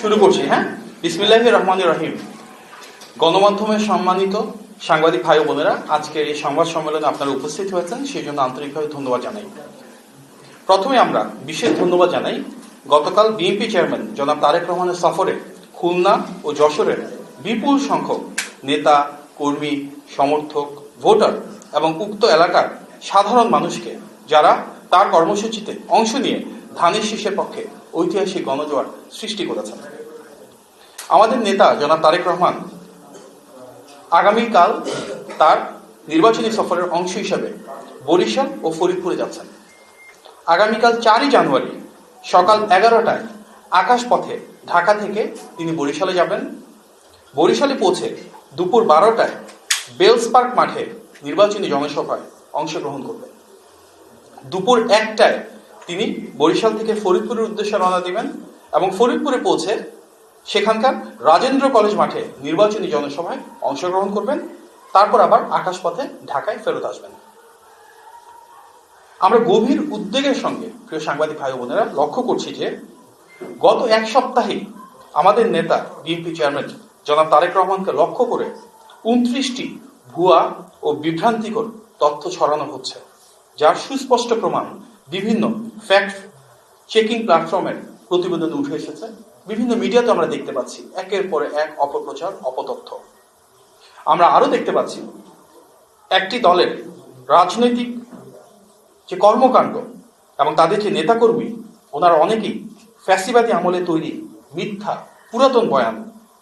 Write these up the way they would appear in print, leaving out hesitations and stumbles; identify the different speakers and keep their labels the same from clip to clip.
Speaker 1: শুরু করছি। হ্যাঁ, বিসমিল্লাহির রহমানির রহিম। গণমাধ্যমের সম্মানিত সাংবাদিক ভাই বোনেরা, আজকের এই সংবাদ সম্মেলনে আপনারা উপস্থিত হয়েছেন, সেই জন্য আন্তরিকভাবে ধন্যবাদ জানাই। প্রথমে আমরা বিশেষ ধন্যবাদ জানাই গতকাল বিএনপি চেয়ারম্যান জনাব তারেক রহমানের সফরে খুলনা ও যশোরের বিপুল সংখ্যক নেতা, কর্মী, সমর্থক, ভোটার এবং উক্ত এলাকার সাধারণ মানুষকে, যারা তার কর্মসূচিতে অংশ নিয়ে ধানের শীষের পক্ষে ঐতিহাসিক গণজোয়ার সৃষ্টি করেছেন। আমাদের নেতা জনাব তারেক রহমান আগামীকাল তার নির্বাচনী সফরের অংশ হিসাবে বরিশাল ও ফরিদপুরে যাচ্ছেন। আগামীকাল ৪ই জানুয়ারি সকাল ১১টায় আকাশপথে ঢাকা থেকে তিনি বরিশালে যাবেন। বরিশালে পৌঁছে দুপুর ১২টায় বেলস পার্ক মাঠে নির্বাচনী জনসভায় অংশগ্রহণ করবেন। দুপুর ১টায় তিনি বরিশাল থেকে ফরিদপুরের উদ্দেশ্যে রওনা দিবেন এবং ফরিদপুরে পৌঁছে সেখানকার রাজেন্দ্র কলেজ মাঠে নির্বাচনী জনসভায় অংশগ্রহণ করবেন। তারপর আবার আকাশপথে ঢাকায় ফেরত আসবেন। আমরা গভীর উদ্বেগের সঙ্গে প্রিয় সাংবাদিক ভাই বোনেরা লক্ষ্য করছি যে গত এক সপ্তাহে আমাদের নেতা বিএনপি চেয়ারম্যান জনাব তারেক রহমানকে লক্ষ্য করে ২৯টি ভুয়া ও বিভ্রান্তিকর তথ্য ছড়ানো হচ্ছে, যার সুস্পষ্ট প্রমাণ বিভিন্ন ফ্যাক্ট চেকিং প্ল্যাটফর্মের প্রতিবেদনে উঠে এসেছে। বিভিন্ন মিডিয়াতে আমরা দেখতে পাচ্ছি একের পরে এক অপপ্রচার, অপতথ্য। আমরা আরো দেখতে পাচ্ছি একটি দলের রাজনৈতিক যে কর্মকাণ্ড এবং তাদের যে নেতাকর্মী, ওনারা অনেকেই ফ্যাসিবাদী আমলে তৈরি মিথ্যা পুরাতন বয়ান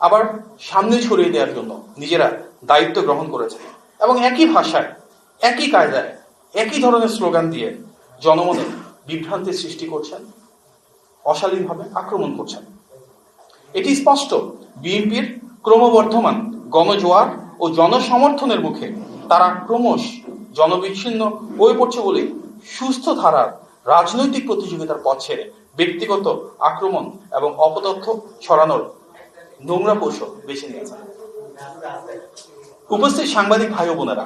Speaker 1: আবার সামনে ছড়িয়ে দেওয়ার জন্য নিজেরা দায়িত্ব গ্রহণ করেছে এবং একই ভাষায়, একই কায়দায়, একই ধরনের স্লোগান দিয়ে জনমনে বিভ্রান্তির সৃষ্টি করছেন, অশালীনভাবে আক্রমণ করছেন। এটি স্পষ্ট বিএনপির ক্রমবর্ধমান গণজোয়ার ও জনসমর্থনের মুখে তারা ক্রমশ জনবিচ্ছিন্ন হয়ে পড়ছে বলে সুস্থ ধারার রাজনৈতিক প্রতিযোগিতার পথ ছেড়ে ব্যক্তিগত আক্রমণ এবং অপতথ্য ছড়ানোর নোংরা কৌশল বেছে নিয়েছেন। উপস্থিত সাংবাদিক ভাই বোনেরা,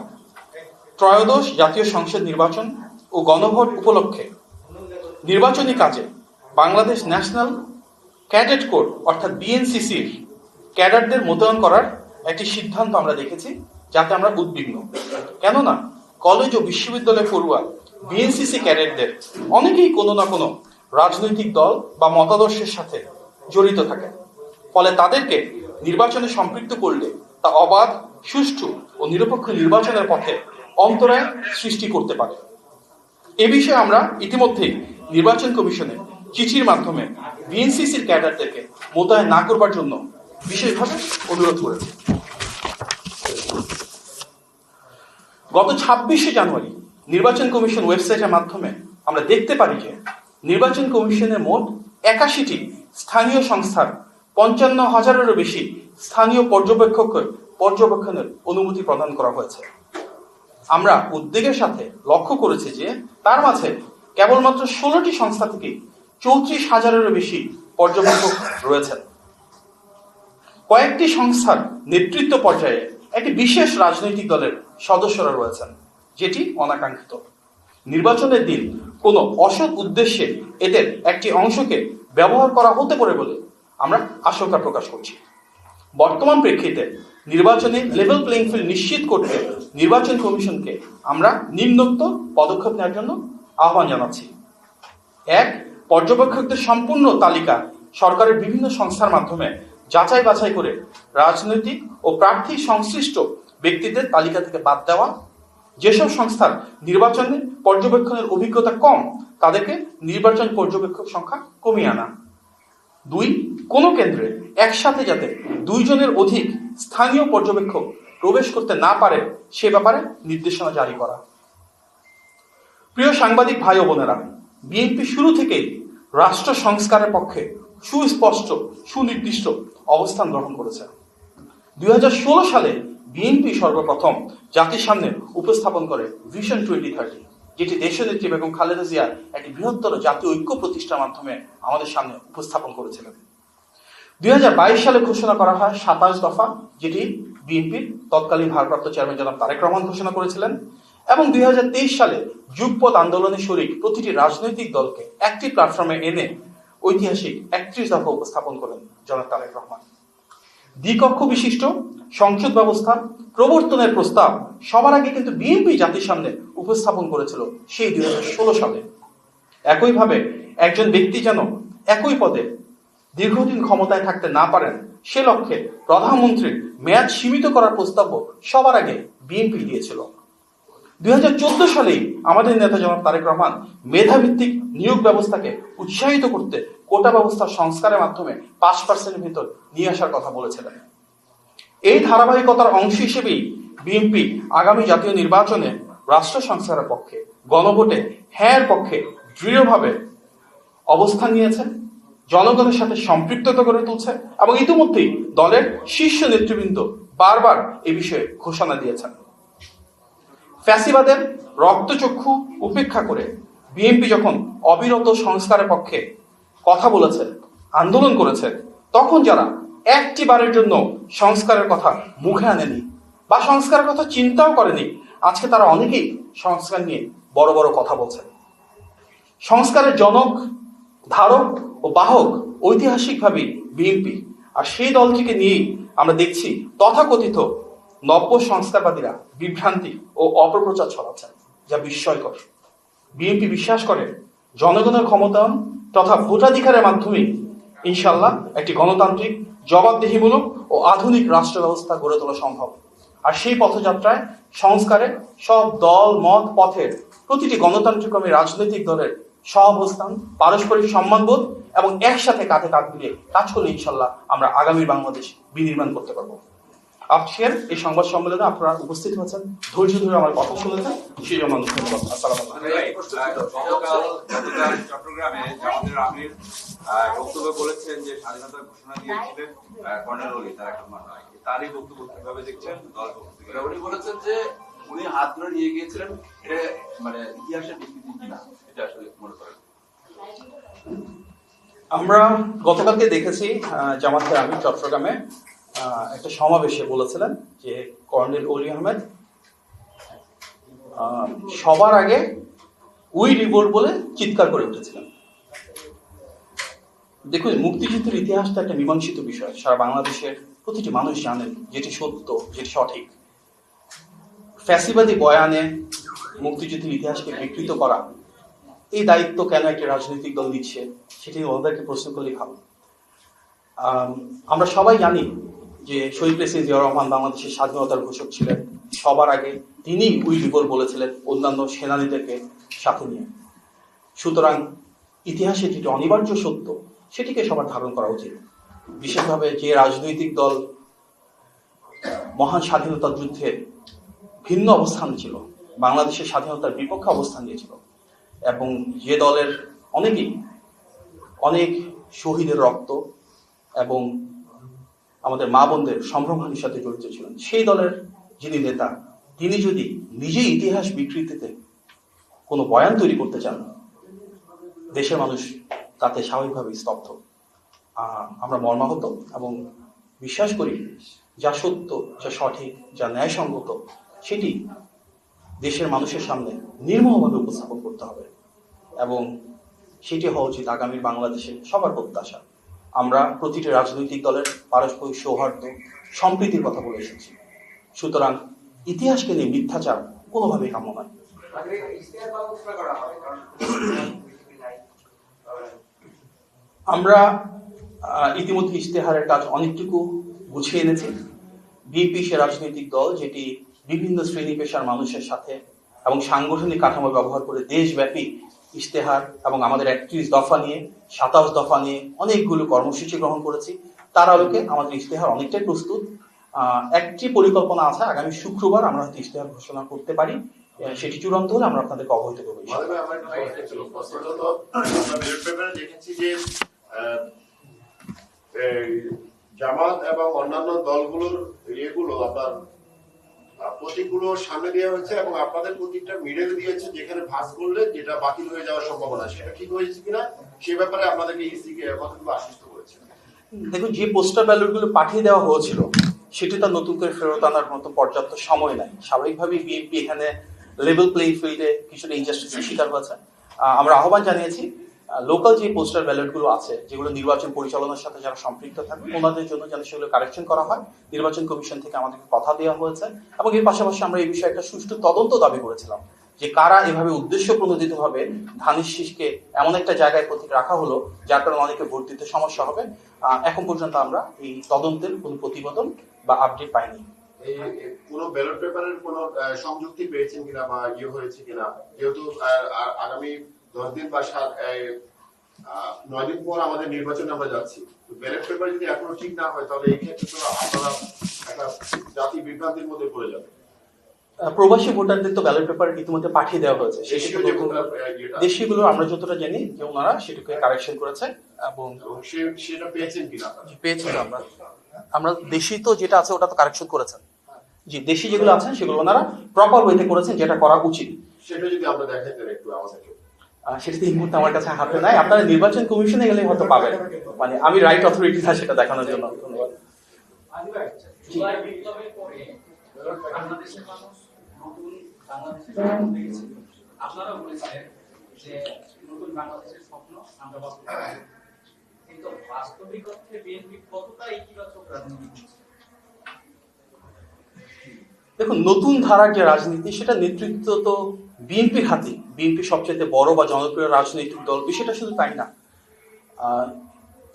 Speaker 1: ত্রয়োদশ জাতীয় সংসদ নির্বাচন ও গণভোট উপলক্ষে নির্বাচনী কাজে বাংলাদেশ ন্যাশনাল ক্যাডেট কোর অর্থাৎ বিএনসিসির ক্যাডারদের মোতায়েন করার একটি সিদ্ধান্ত আমরা দেখেছি, যাতে আমরা উদ্বিগ্ন। কেননা কলেজ ও বিশ্ববিদ্যালয় পড়ুয়া বিএনসিসি ক্যাডেটদের অনেকেই কোনো না কোনো রাজনৈতিক দল বা মতাদর্শের সাথে জড়িত থাকে। ফলে তাদেরকে নির্বাচনে সম্পৃক্ত করলে তা অবাধ, সুষ্ঠু ও নিরপেক্ষ নির্বাচনের পথে অন্তরায় সৃষ্টি করতে পারে। এ বিষয়ে আমরা ইতিমধ্যেই নির্বাচন কমিশনে চিঠির মাধ্যমে বিএনসিসির ক্যাডারদেরকে মোতায়েন না করবার জন্য বিশেষভাবে অনুরোধ করেছি। গত ২৬শে জানুয়ারি নির্বাচন কমিশন ওয়েবসাইটের মাধ্যমে আমরা দেখতে পারি যে নির্বাচন কমিশনের মোট ৮১টি স্থানীয় সংস্থার ৫৫,০০০-এরও বেশি স্থানীয় পর্যবেক্ষণের অনুমতি প্রদান করা হয়েছে। আমরা উদ্বেগের সাথে লক্ষ্য করেছি যে তার মাঝে কেবলমাত্র ১৬টি সংস্থা থেকে ৩৪,০০০-এরও বেশি পর্যবেক্ষক রয়েছেন। কয়েকটি সংস্থার নেতৃত্ব পর্যায়ে একটি বিশেষ রাজনৈতিক দলের সদস্যরা রয়েছেন, যেটি অনাকাঙ্ক্ষিত। নির্বাচনের দিন কোনো অসৎ উদ্দেশ্যে এদের একটি অংশকে ব্যবহার করা হতে পারে বলে আমরা আশঙ্কা প্রকাশ করছি। বর্তমান প্রেক্ষিতে নির্বাচনে লেভেল প্লেইং ফিল্ড নিশ্চিত করতে নির্বাচন কমিশনকে আমরা নিম্নোক্ত পদক্ষেপ নেওয়ার জন্য আহ্বান জানাচ্ছি। ১. পর্যবেক্ষকদের সম্পূর্ণ তালিকা সরকারের বিভিন্ন সংস্থার মাধ্যমে যাচাই বাছাই করে রাজনৈতিক ও প্রার্থী সংশ্লিষ্ট ব্যক্তিদের তালিকা থেকে বাদ দেওয়া। যেসব সংস্থার নির্বাচনে পর্যবেক্ষণের অভিজ্ঞতা কম, তাদেরকে নির্বাচন পর্যবেক্ষক সংখ্যা কমিয়ে আনা। ২. কোনো কেন্দ্রে একসাথে যাতে ২ জনের অধিক স্থানীয় পর্যবেক্ষক প্রবেশ করতে না পারে সে ব্যাপারে নির্দেশনা জারি করা। প্রিয় সাংবাদিক ভাই ও বোনেরা, বিএনপি শুরু থেকেই রাষ্ট্র সংস্কারের পক্ষে সুস্পষ্ট, সুনির্দিষ্ট অবস্থান গ্রহণ করেছে। ২০১৬ সালে বিএনপি সর্বপ্রথম জাতির সামনে উপস্থাপন করে ভিশন 2030, যেটি দেশনেত্রী বেগম খালেদা জিয়ার একটি বৃহত্তর জাতীয় ঐক্য প্রতিষ্ঠার মাধ্যমে আমাদের সামনে উপস্থাপন করেছিলেন। ২০২২ সালে ঘোষণা করা হয় ২৭ দফা, যেটি বিএনপির তৎকালীন ভারপ্রাপ্ত চেয়ারম্যান জনাব তারেক রহমান ঘোষণা করেছিলেন। এবং ২০২৩ সালে যুগপৎ আন্দোলনে শরিক প্রতিটি রাজনৈতিক দলকে একটি প্ল্যাটফর্মে এনে ঐতিহাসিক 31 দফা উপস্থাপন করেন জনাব তারেক রহমান। দ্বিকক্ষ বিশিষ্ট সংসদ ব্যবস্থা প্রবর্তনের প্রস্তাব সবার আগে কিন্তু বিএনপি জাতির সামনে উপস্থাপন করেছিল সেই 2016 সালে। একইভাবে একজন ব্যক্তি যেন একই পদে দীর্ঘদিন ক্ষমতায় থাকতে না পারেন সে লক্ষ্যে প্রধানমন্ত্রীর মেয়াদ সীমিত করার প্রস্তাব সবার আগে বিএনপি দিয়েছিল। 2014 সালেই আমাদের নেতা জনাব তারেক রহমান মেধাভিত্তিক নিয়োগ ব্যবস্থাকে উৎসাহিত করতে কোটা ব্যবস্থার সংস্কারের মাধ্যমে 5% ভিতর নিয়ে আসার কথা বলেছিলেন। এই ধারাবাহিকতার অংশ হিসেবেই বিএনপি আগামী জাতীয় নির্বাচনে রাষ্ট্র সংস্কারের পক্ষে, গণভোটে হ্যাঁর পক্ষে দৃঢ়ভাবে অবস্থান নিয়েছে, জনগণের সাথে সম্পৃক্ততা গড়ে তুলছে এবং ইতিমধ্যেই দলের শীর্ষ নেতৃবৃন্দ বারবার এ বিষয়ে ঘোষণা দিয়েছেন। ফ্যাসিবাদের রক্তচক্ষু উপেক্ষা করে বিএনপি যখন অবিরত সংস্কারের পক্ষে কথা বলেছে, আন্দোলন করেছে, তখন যারা একটি বারের জন্য সংস্কারের কথা মুখে আনেনি বা সংস্কারের কথা চিন্তাও করেনি, আজকে তারা অনেকেই সংস্কার নিয়ে বড় বড় কথা বলছেন। সংস্কারের জনক, ধারক ও বাহক ঐতিহাসিকভাবে বিএনপি, আর সেই দলটিকে নিয়েই আমরা দেখছি তথাকথিত নব্য সংস্কারবাদীরা বিভ্রান্তি ও অপপ্রচার ছড়াচ্ছেন, যা বিস্ময়কর। বিএনপি বিশ্বাস করে জনগণের ক্ষমতায়ন তথা ভোটাধিকারের মাধ্যমে ইনশাল্লাহ একটি গণতান্ত্রিক, জবাবদিহিমূলক ও আধুনিক রাষ্ট্র ব্যবস্থা গড়ে তোলা সম্ভব। আর সেই পথযাত্রায় সংস্কারে সব দল, মত, পথের প্রতিটি গণতান্ত্রিক রাজনৈতিক দলের সহাবস্থান, পারস্পরিক সম্মানবোধ এবং একসাথে কাঁধে কাঁধ মিলিয়ে কাজ করলে ইনশাল্লাহ আমরা আগামী বাংলাদেশ বিনির্মাণ করতে পারবো। আজকের এই সংবাদ সম্মেলনে আপনারা উপস্থিত হয়েছেন, ধৈর্য ধরে আমার কথা শুনেছেন, সেই জন্য ধন্যবাদ। আসসালামু আলাইকুম।
Speaker 2: চট্টগ্রামে জামাতের আমির বক্তব্য বলেছেন যে স্বাধীনতার ঘোষণা দিয়েছিলেন কর্নেল ওলি তারেক রহমান। তারই বক্তব্য কিভাবে দেখছেন? দল উনি বলেছেন যে উনি হাত ধরে নিয়ে গিয়েছিলেন, এটা মানে ইতিহাসের বিকৃতি কিনা, এটা আসলে মনে করেন?
Speaker 1: আমরা গতকালকে দেখেছি জামাতের আমির চট্টগ্রামে একটা সমাবেশে বলেছিলেন যে কর্নেল ওলি আহমেদ সবার আগে উই রিভোল্ট বলে চিৎকার করে উঠেছিলেন। দেখুন, মুক্তিযুদ্ধের ইতিহাসটা একটা মীমাংসিত বিষয়, সারা বাংলাদেশের প্রতিটি মানুষ জানেন যেটি সত্য, যেটি সঠিক। ফ্যাসিবাদী বয়ানে মুক্তিযুদ্ধের ইতিহাসকে বিকৃত করা, এই দায়িত্ব কেন একটি রাজনৈতিক দল দিচ্ছে সেটি ওনাদেরকে প্রশ্ন করলেই ভালো। আমরা সবাই জানি যে শহীদ প্রেসিডেন্ট জিয়াউর রহমান বাংলাদেশের স্বাধীনতার ঘোষক ছিলেন। সবার আগে তিনি উই রিভোল্ট বলেছিলেন অন্যান্য সেনানীদেরকে সাথে নিয়ে। সুতরাং ইতিহাসে যেটি অনিবার্য সত্য সেটিকে সবার ধারণ করা উচিত। বিশেষভাবে যে রাজনৈতিক দল মহান স্বাধীনতা যুদ্ধে ভিন্ন অবস্থান ছিল, বাংলাদেশের স্বাধীনতার বিপক্ষে অবস্থান নিয়েছিল, এবং যে দলের অনেক শহীদের রক্ত এবং আমাদের মা বোনদের সম্ভ্রমহানির সাথে জড়িত ছিলেন, সেই দলের যিনি নেতা, তিনি যদি নিজেই ইতিহাস বিকৃতিতে কোনো বয়ান তৈরি করতে চান, দেশের মানুষ তাতে স্বাভাবিকভাবে স্তব্ধ। আমরা মর্মাহত এবং বিশ্বাস করি যা সত্য, যা সঠিক, যা ন্যায়সঙ্গত সেটি দেশের মানুষের সামনে নির্মমভাবে উপস্থাপন করতে হবে, এবং সেটি হওয়া উচিত আগামীর বাংলাদেশে সবার প্রত্যাশা। আমরা প্রতিটি রাজনৈতিক দলের পারস্পরিক সৌহার্দ্য, সম্প্রীতির কথা বলে এসেছি। সুতরাং ইতিহাসকে নিয়ে মিথ্যাচার কোনোভাবেই কাম্য নয়। আমরা ইতিমধ্যে ইশতেহারের কাজ অনেকটুকু গুছিয়ে এনেছি। বিএনপি সে রাজনৈতিক দল যেটি বিভিন্ন শ্রেণী পেশার মানুষের সাথে এবং সাংগঠনিক কাঠামো ব্যবহার করে দেশব্যাপী ইশতেহার এবং আমাদের 31 দফা নিয়ে, 27 দফা নিয়ে অনেকগুলো কর্মসূচি গ্রহণ করেছি। তার আলোকে আমাদের ইশতেহার অনেকটাই প্রস্তুত। একটি পরিকল্পনা আছে, আগামী শুক্রবার আমরা হয়তো ইশতেহার ঘোষণা করতে পারি। সেটি চূড়ান্ত হলে আমরা আপনাদেরকে অবহিত করবো।
Speaker 3: জামাত এবং অন্যান্য দলগুলোর ইয়েগুলো আপনার প্রতীকগুলো সামনে দেওয়া হয়েছে এবং আপনাদের প্রতীকটা মিডল দিয়েছে, যেখানে ভাঁজ করলে যেটা বাতিল হয়ে যাওয়ার সম্ভাবনা, সেটা ঠিক হয়েছে কিনা সে ব্যাপারে আপনাদেরকে ইসি কতগুলো আশ্বস্ত করেছে?
Speaker 1: দেখুন, যে পোস্টাল ব্যালটগুলো পাঠিয়ে দেওয়া হয়েছিল সেটি তার নতুন করে ফেরত আনার মতো পর্যাপ্ত সময় নাই। স্বাভাবিকভাবেই বিএনপি এখানে লেভেল প্লেইং ফিল্ডে কিছুটা ইনজাস্টিসের শিকার হয়েছে। আমরা আহ্বান জানিয়েছি লোকাল যে পোস্টাল ব্যালটগুলো আছে, যেগুলো নির্বাচন পরিচালনার সাথে যারা সম্পৃক্ত থাকবে, ওনাদের জন্য যেন সেগুলো কারেকশন করা হয়। নির্বাচন কমিশন থেকে আমাদেরকে কথা দেওয়া হয়েছে, এবং এর পাশাপাশি আমরা এই বিষয়ে একটা সুষ্ঠু তদন্ত দাবি করেছিলাম যে কারা এভাবে উদ্দেশ্য প্রণোদিতভাবে ধানের শীষকে এমন একটা জায়গায় প্রতীক রাখা হলো যার কারণে অনেকে ভোট দিতে সমস্যা হবে। এখন পর্যন্ত আমরা এই তদন্তের কোনো প্রতিবেদন বা আপডেট পাইনি।
Speaker 3: এই কোনো ব্যালট পেপারের কোনো সংযুক্তি পেয়েছেন কিনা বা হয়েছে কিনা, যেহেতু আগামী 10 দিন বা 9 দিন পর আমাদের নির্বাচনে আমরা যাচ্ছি, ব্যালট পেপার যদি এখনো ঠিক না হয় তাহলে এই ক্ষেত্রে তো আপনারা একটা জাতি বিভ্রান্তির মধ্যে পড়ে যাবে।
Speaker 1: প্রবাসী ভোটারদের তো ব্যালট পেপার ইতিমধ্যে পাঠিয়ে দেওয়া হয়েছে। দেশীয়গুলো আমরা যতটা জানি যে ওনারা সেটাকে কারেকশন করেছে, এবং
Speaker 3: সেটা পেয়েছেন কিনা?
Speaker 1: পেয়েছি আমরা দেশি তো যেটা আছে ওটা তো কারেকশন করেছেন। জি, দেশি যেগুলো আছে সেগুলো ওনারা প্রপার ওয়েতে করেছেন, যেটা করা উচিত।
Speaker 3: সেটা যদি আমরা দেখাইতেন একটু আমাদেরকে।
Speaker 1: সেটা এই মুহূর্তে আমার কাছে হাতে নাই, আপনারা নির্বাচন কমিশনে গেলে হয়তো পাবেন, মানে আমি রাইট অথরিটি না সেটা দেখানোর জন্য। ধন্যবাদ।
Speaker 4: জুলাই বিপ্লবের পরে বাংলাদেশের মানুষ নতুন বাংলাদেশের স্বপ্ন দেখেছিল। আপনারা বলেছিলেন যে নতুন বাংলাদেশের স্বপ্ন আমরা বাস্তবায়ন করব, কিন্তু বাস্তবিক অর্থে বিএনপি কতটা ইতিবাচক রাজনীতি করছে?
Speaker 1: দেখুন, নতুন ধারার যে রাজনীতি সেটা নেতৃত্ব তো বিএনপির হাতে। বিএনপি সবচেয়ে বড় বা জনপ্রিয় রাজনৈতিক দল, বিষয়টা শুধু তাই না।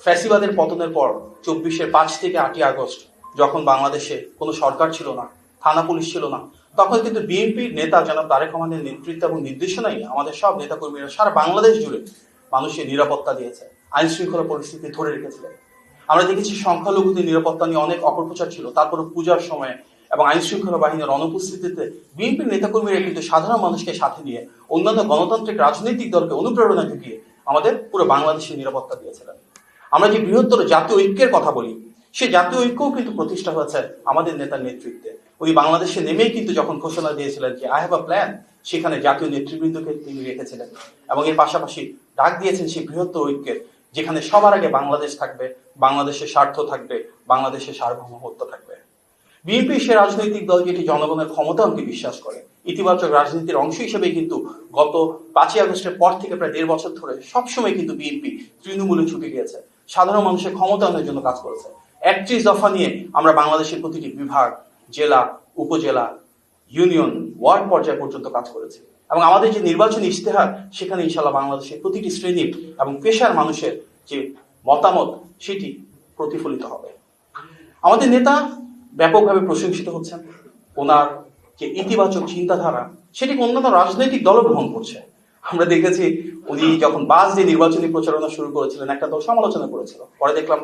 Speaker 1: ফ্যাসিবাদের পতনের পর 24-এর 5 থেকে 8ই আগস্ট যখন বাংলাদেশে কোনো সরকার ছিল না, থানা পুলিশ ছিল না, তখন কিন্তু বিএনপির নেতা জনাব তারেক রহমানের নেতৃত্ব এবং নির্দেশনাই আমাদের সব নেতাকর্মীরা সারা বাংলাদেশ জুড়ে মানুষের নিরাপত্তা দিয়েছে, আইন শৃঙ্খলা পরিস্থিতি ধরে রেখেছিলেন। আমরা দেখেছি সংখ্যালঘুদের নিরাপত্তা নিয়ে অনেক অপপ্রচার ছিল, তারপরে পূজার সময় এবং আইন শৃঙ্খলা বাহিনীর অনুপস্থিতিতে বিএনপির নেতাকর্মীরা কিন্তু সাধারণ মানুষকে সাথে নিয়ে অন্যান্য গণতান্ত্রিক রাজনৈতিক দলকে অনুপ্রেরণা জুগিয়ে আমাদের পুরো বাংলাদেশের নিরাপত্তা দিয়েছিলেন। আমরা যে বৃহত্তর জাতীয় ঐক্যের কথা বলি, সেই জাতীয় ঐক্যও কিন্তু প্রতিষ্ঠা হয়েছে আমাদের নেতার নেতৃত্বে। উনি বাংলাদেশে নেমেই কিন্তু যখন ঘোষণা দিয়েছিলেন যে আই হ্যাভ আ প্ল্যান, সেখানে জাতীয় নেতৃবৃন্দকে তিনি রেখেছিলেন, এবং এর পাশাপাশি ডাক দিয়েছেন সেই বৃহত্তর ঐক্যের, যেখানে সবার আগে বাংলাদেশ থাকবে, বাংলাদেশের স্বার্থ থাকবে, বাংলাদেশের সার্বভৌমত্ব থাকবে। বিএনপি সে রাজনৈতিক দল যেটি জনগণের ক্ষমতায়নকে বিশ্বাস করে, ইতিবাচক রাজনীতির অংশ হিসেবে কিন্তু গত 5ই আগস্টের পর থেকে প্রায় 1.5 বছর ধরে সবসময় কিন্তু বিএনপি তৃণমূলে ছুটে গিয়েছে, সাধারণ মানুষের ক্ষমতায়নের জন্য কাজ করেছে। 31 দফা নিয়ে আমরা বাংলাদেশের প্রতিটি বিভাগ, জেলা, উপজেলা, ইউনিয়ন, ওয়ার্ড পর্যায় পর্যন্ত কাজ করেছে, এবং আমাদের যে নির্বাচনী ইশতেহার সেখানে ইনশাল্লাহ বাংলাদেশের প্রতিটি শ্রেণীর এবং পেশার মানুষের যে মতামত সেটি প্রতিফলিত হবে। আমাদের নেতা ব্যাপকভাবে প্রশংসিত হচ্ছেন, ওনার যে ইতিবাচক চিন্তাধারা সেটিকে অন্যান্য রাজনৈতিক দলও গ্রহণ করছে। আমরা দেখেছি উনি যখন বাস দিয়ে নির্বাচনী প্রচারণা শুরু করেছিলেন, একটা দল সমালোচনা করেছিল, পরে দেখলাম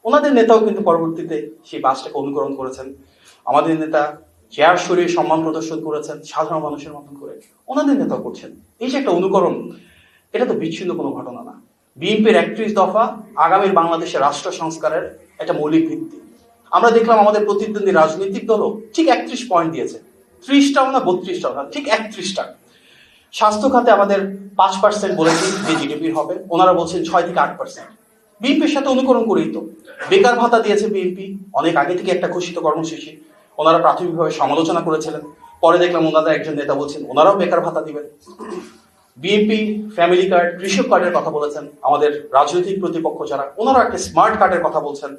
Speaker 1: ওনাদের নেতাও কিন্তু পরবর্তীতে সেই বাসটাকে অনুকরণ করেছেন। আমাদের নেতা চেয়ার সরিয়ে সম্মান প্রদর্শন করেছেন সাধারণ মানুষের মতন করে, ওনাদের নেতাও করছেন। এই যে একটা অনুকরণ, এটা তো বিচ্ছিন্ন কোনো ঘটনা না। বিএনপির 31 দফা আগামীর বাংলাদেশের রাষ্ট্র সংস্কারের একটা মৌলিক ভিত্তি। আমরা দেখলাম আমাদের প্রতিদ্বন্দ্বী রাজনৈতিক দলও ঠিক 31 পয়েন্ট দিয়েছে, 30টাও না 32টাও না, ঠিক 31টা। স্বাস্থ্য খাতে আমাদের 5% বলেছি যে জিডিপি হবে, ওনারা বলছেন 6 থেকে 8%। বিএনপির সাথে অনুকরণ করেই তো বেকার ভাতা দিয়েছে বিএনপি, অনেক আগে থেকে একটা ঘোষিত কর্মসূচি। ওনারা প্রাথমিকভাবে সমালোচনা করেছিলেন, পরে দেখলাম ওনাদের একজন নেতা বলছেন ওনারাও বেকার ভাতা দিবেন। বিএনপি ফ্যামিলি কার্ড, কৃষক কার্ডের কথা বলেছেন। আমাদের রাজনৈতিক প্রতিপক্ষ যারা, ওনারা একটা স্মার্ট কার্ডের কথা বলছেন।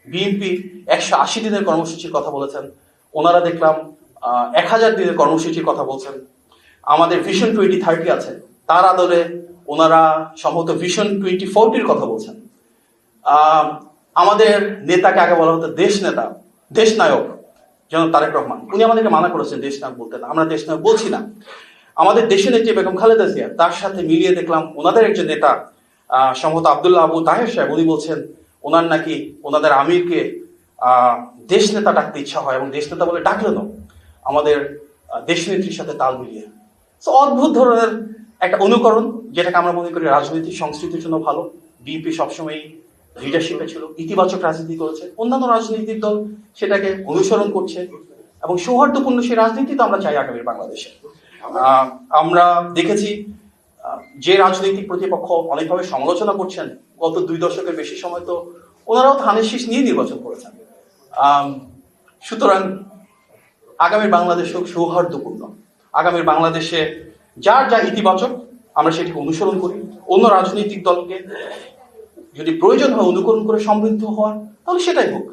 Speaker 1: বিএনপি 180 দিনের কর্মসূচির কথা বলেছেন, ওনারা দেখলাম 1000 দিনের কর্মসূচির কথা বলছেন। আমাদের ভিশন 2030 আছে, তার আদলে ওনারা সম্ভবত ভিশন 2040-র কথা বলছেন। আমাদের নেতাকে আগে বলা হতো দেশ নেতা, দেশ নায়ক যেন তারেক রহমান, উনি আমাদেরকে মানা করেছেন দেশ নায়ক বলতে না, আমরা দেশ নায়ক বলছি না। আমাদের দেশের নেত্রী বেগম খালেদা জিয়া, তার সাথে মিলিয়ে দেখলাম ওনাদের একজন নেতা সম্ভবত আব্দুল্লাহ আবু তাহের সাহেব, উনি বলছেন ওনার নাকি ওনাদের আমিরকে দেশ নেতা ডাকতে ইচ্ছা হয়, এবং দেশ নেতা বলে ডাকলেন আমাদের দেশ নেত্রীর সাথে তাল মিলিয়ে। তো অদ্ভুত ধরনের একটা অনুকরণ, যেটাকে আমরা মনে করি রাজনৈতিক সংস্কৃতির জন্য ভালো। বিএনপি সবসময় লিডারশিপে ছিল, ইতিবাচক রাজনীতি করেছে, অন্যান্য রাজনৈতিক দল সেটাকে অনুসরণ করছে, এবং সৌহার্দ্যপূর্ণ সেই রাজনীতি তো আমরা চাই আগামীর বাংলাদেশে। আমরা দেখেছি যে রাজনৈতিক প্রতিপক্ষ অনেকভাবে সমালোচনা করছেন, গত 2 দশকের বেশি সময় তো ওনারাও ধানের শীষ নিয়ে নির্বাচন করেছেন। সুতরাং আগামীর বাংলাদেশ হোক সৌহার্দ্যপূর্ণ, আগামীর বাংলাদেশে যার যা ইতিবাচক আমরা সেটিকে অনুসরণ করি। অন্য রাজনৈতিক দলকে যদি প্রয়োজন হয় অনুকরণ করে সমৃদ্ধ হওয়ার, তাহলে সেটাই হোক।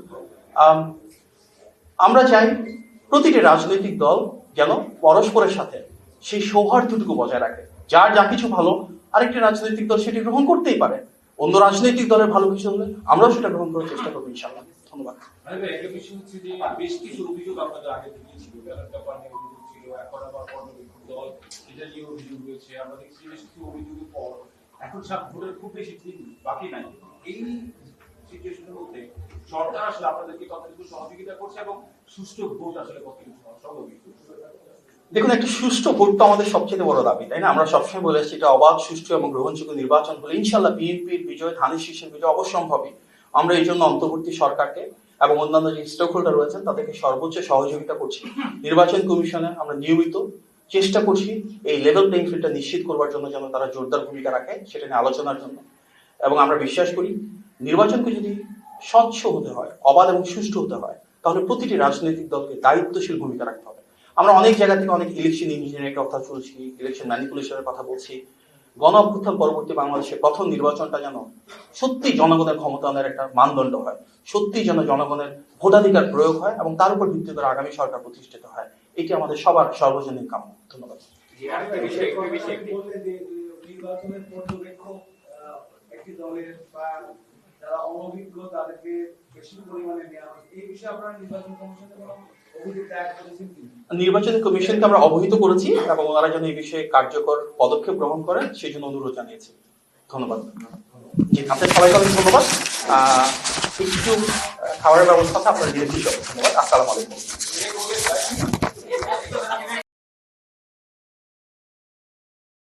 Speaker 1: আমরা চাই প্রতিটি রাজনৈতিক দল যেন পরস্পরের সাথে সেই সৌহার্দ্যটুকু বজায় রাখে। যার যা কিছু ভালো আরেকটি রাজনৈতিক দল সেটি গ্রহণ করতেই পারে, অন্য রাজনৈতিক দলের ভালো কিছু হলে আমরাও সেটা গ্রহণ করার চেষ্টা করবো ইনশাআল্লাহ। ধন্যবাদ।
Speaker 5: একটা বিষয় হচ্ছে যে বেশ কিছু অভিযোগ আপনাদের আগে থেকেই ছিল, ব্যালট পেপার নিয়ে অভিযোগ ছিল, এখন আবার পর্যবেক্ষক দল এটা নিয়ে অভিযোগ রয়েছে। আমরা দেখছি বেশ কিছু অভিযোগের পর এখন ভোটের খুব বেশি দিন বাকি নাই। এই সিচুয়েশনের মধ্যে সরকার আসলে আপনাদেরকে কতটুকু সহযোগিতা করছে এবং সুষ্ঠু ভোট আসলে কতটুকু সম্ভব?
Speaker 1: দেখুন, একটা সুষ্ঠু ভোট তো আমাদের সবচেয়ে বড় দাবি, তাই না? আমরা সবসময় বলে আসছি এটা অবাধ, সুষ্ঠু এবং গ্রহণযোগ্য নির্বাচন হলে ইনশাআল্লাহ বিএনপির বিজয়, ধানের শীষের বিজয় অবশ্যম্ভাবী। আমরা এই জন্য অন্তর্বর্তী সরকারকে এবং অন্যান্য যে স্টেক হোল্ডার রয়েছেন তাদেরকে সর্বোচ্চ সহযোগিতা করছি। নির্বাচন কমিশনে আমরা নিয়মিত চেষ্টা করছি এই লেভেল প্লেইং ফিল্ডটা নিশ্চিত করবার জন্য, যেন তারা জোরদার ভূমিকা রাখে সেটা নিয়ে আলোচনার জন্য। এবং আমরা বিশ্বাস করি নির্বাচনকে যদি স্বচ্ছ হতে হয়, অবাধ এবং সুষ্ঠু হতে হয়, তাহলে প্রতিটি রাজনৈতিক দলকে দায়িত্বশীল ভূমিকা রাখতে হবে। আমরা অনেক জায়গা থেকে অনেক ইলেকশন ইঞ্জিনিয়ারিং কথা চলছি, ইলেকশন ম্যানিপুলেশনের কথা বলছি। গণ অভ্যুত্থান পরবর্তী বাংলাদেশের প্রথম নির্বাচনটা যেন সত্যি জনগণের ক্ষমতায়নের একটা মানদণ্ড হয়, সত্যি যেন জনগণের ভোটাধিকার প্রয়োগ হয় এবং তার উপর ভিত্তি করে আগামী সরকার প্রতিষ্ঠিত হয়। এটি আমাদের সবার সর্বজনীন কাম্য। ধন্যবাদ।
Speaker 6: নির্বাচনের পর্যবেক্ষক একটি দলের বা যারা অনভিজ্ঞ তাদেরকে বেশি পরিমাণে নেওয়া হয়, এই বিষয়ে আপনারা নির্বাচন কমিশনে কোনো অভিযোগ দায়ের করেছেন কি?
Speaker 1: নির্বাচন কমিশনকে আমরা অবহিত করেছি এবং ওনারা যেন এই বিষয়ে কার্যকর পদক্ষেপ গ্রহণ করেন সেই জন্য অনুরোধ জানিয়েছি। ধন্যবাদ। জি, আপনাদের সবাইকে অনেক ধন্যবাদ। একটু খাবারের ব্যবস্থা আপনারা ডিরেক্টলি ধন্যবাদ। আসসালামু আলাইকুম।